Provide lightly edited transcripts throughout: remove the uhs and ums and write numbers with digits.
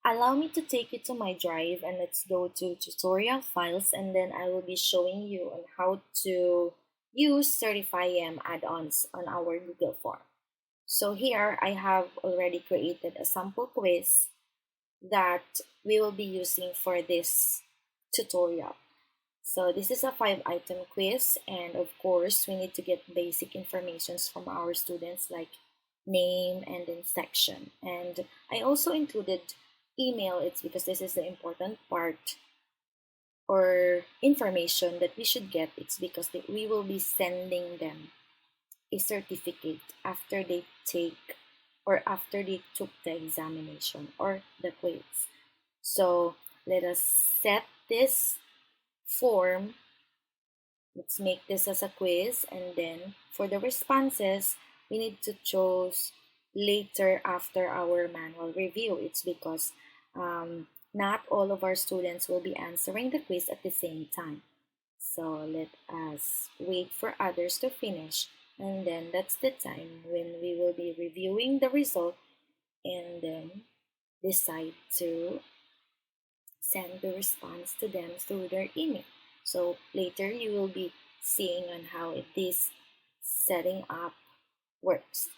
Allow me to take you to my drive and let's go to tutorial files, and then I will be showing you on how to use Certify'em add-ons on our Google form. So here I have already created a sample quiz that we will be using for this tutorial. So this is a 5-item quiz, and of course we need to get basic informations from our students like name and then section. And I also included email. It's because this is the important part or information that we should get. It's because we will be sending them a certificate after they take or after they took the examination or the quiz. So let us set this form. Let's make this as a quiz, and then for the responses, we need to choose later after our manual review. It's because not all of our students will be answering the quiz at the same time. So let us wait for others to finish, and then that's the time when we will be reviewing the result and then decide to send the response to them through their email. So later you will be seeing on how this setting up works.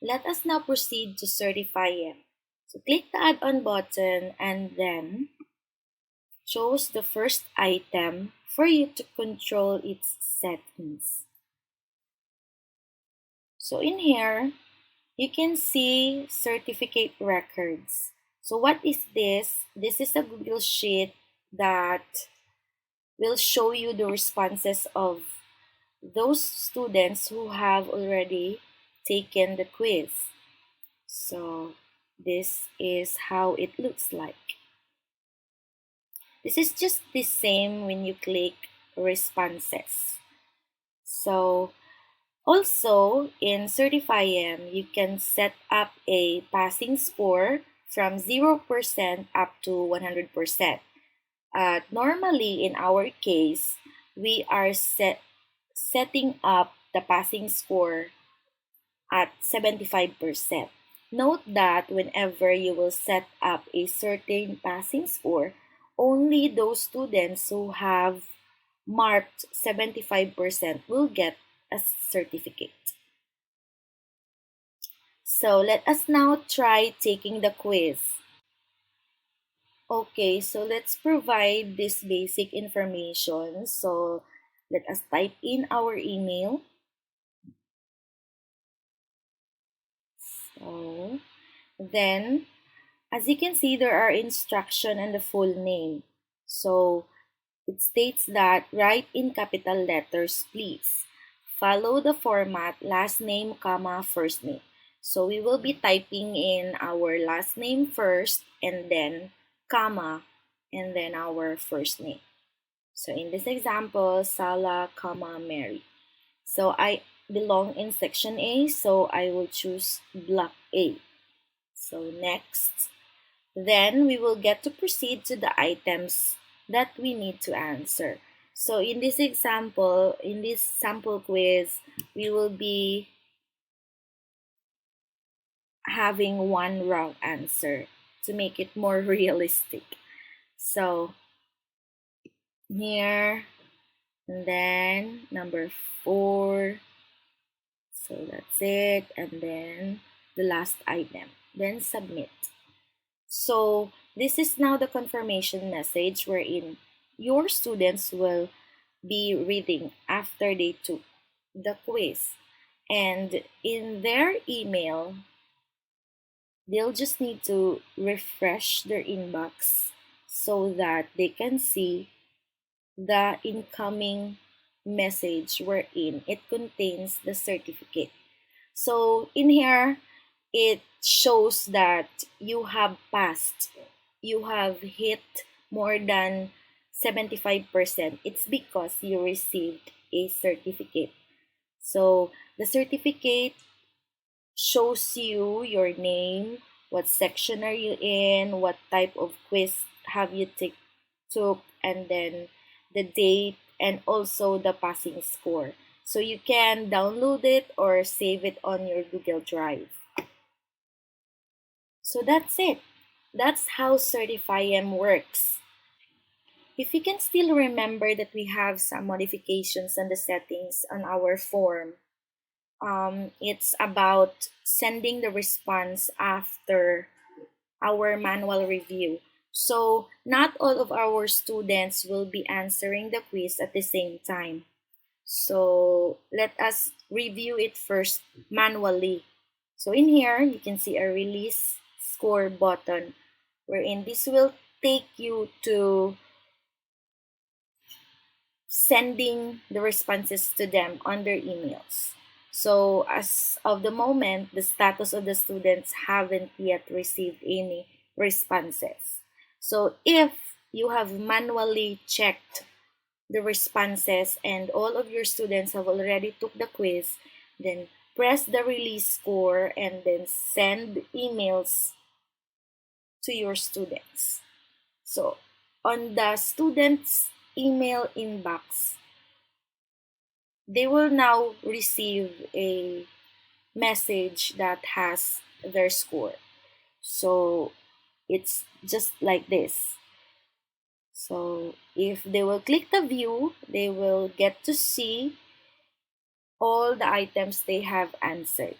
Let us now proceed to Certify'em. So click the add-on button and then choose the first item for you to control its settings. So in here, you can see certificate records. So what is this? This is a Google Sheet that will show you the responses of those students who have already taken the quiz. So this is how it looks like. This is just the same when you click responses. So also in Certify'em, you can set up a passing score from 0% up to 100%. Normally, in our case, we are setting up the passing score at 75%. Note that whenever you will set up a certain passing score, only those students who have marked 75% will get a certificate. So let us now try taking the quiz. Okay, so let's provide this basic information. So let us type in our email. So then, as you can see, there are instruction and the full name. So it states that write in capital letters, please. Follow the format last name, comma, first name. So we will be typing in our last name first and then comma and then our first name. So in this example, Sala, comma, Meri. So I belong in section A, so I will choose block A. So next, then we will get to proceed to the items that we need to answer. So in this example, in this sample quiz, we will be having one wrong answer to make it more realistic. So here, and then number 4. So that's it. And then the last item. Then submit. So this is now the confirmation message wherein your students will be reading after they took the quiz. And in their email, they'll just need to refresh their inbox so that they can see the incoming message wherein it contains the certificate. So in here, it shows that you have passed, you have hit more than 75%. It's because you received a certificate. So the certificate shows you your name, what section are you in, what type of quiz have you took, and then the date and also the passing score. So you can download it or save it on your Google Drive. So that's it. That's how Certify'em works. If you can still remember that we have some modifications on the settings on our form, it's about sending the response after our manual review. So not all of our students will be answering the quiz at the same time. So let us review it first manually. So in here, you can see a release score button, wherein this will take you to sending the responses to them on their emails. So as of the moment, the status of the students haven't yet received any responses. So if you have manually checked the responses and all of your students have already took the quiz, then press the release score and then send emails to your students. So on the students' email inbox, they will now receive a message that has their score. So it's just like this. So if they will click the view, they will get to see all the items they have answered.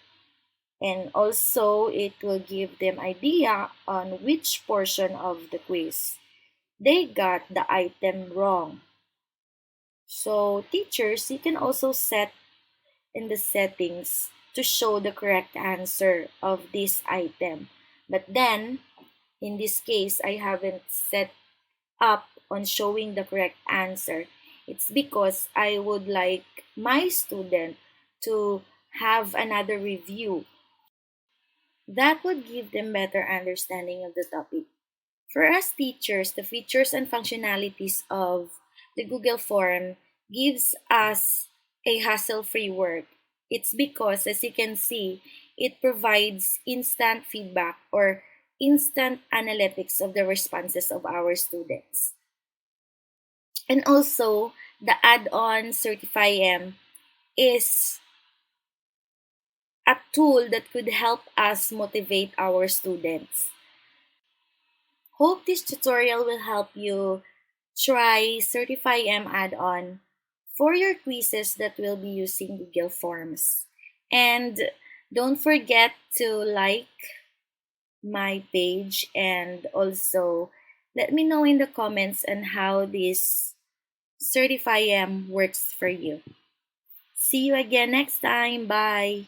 And also it will give them idea on which portion of the quiz they got the item wrong. So teachers, you can also set in the settings to show the correct answer of this item. But then, in this case, I haven't set up on showing the correct answer. It's because I would like my student to have another review. That would give them better understanding of the topic. For us teachers, the features and functionalities of the Google Form gives us a hassle-free work. It's because, as you can see, it provides instant feedback or instant analytics of the responses of our students. And also, the add-on Certify'em is a tool that could help us motivate our students. Hope this tutorial will help you try Certify'em add-on for your quizzes that will be using Google Forms. And don't forget to like my page and also let me know in the comments on how this Certify'em works for you. See you again next time. Bye.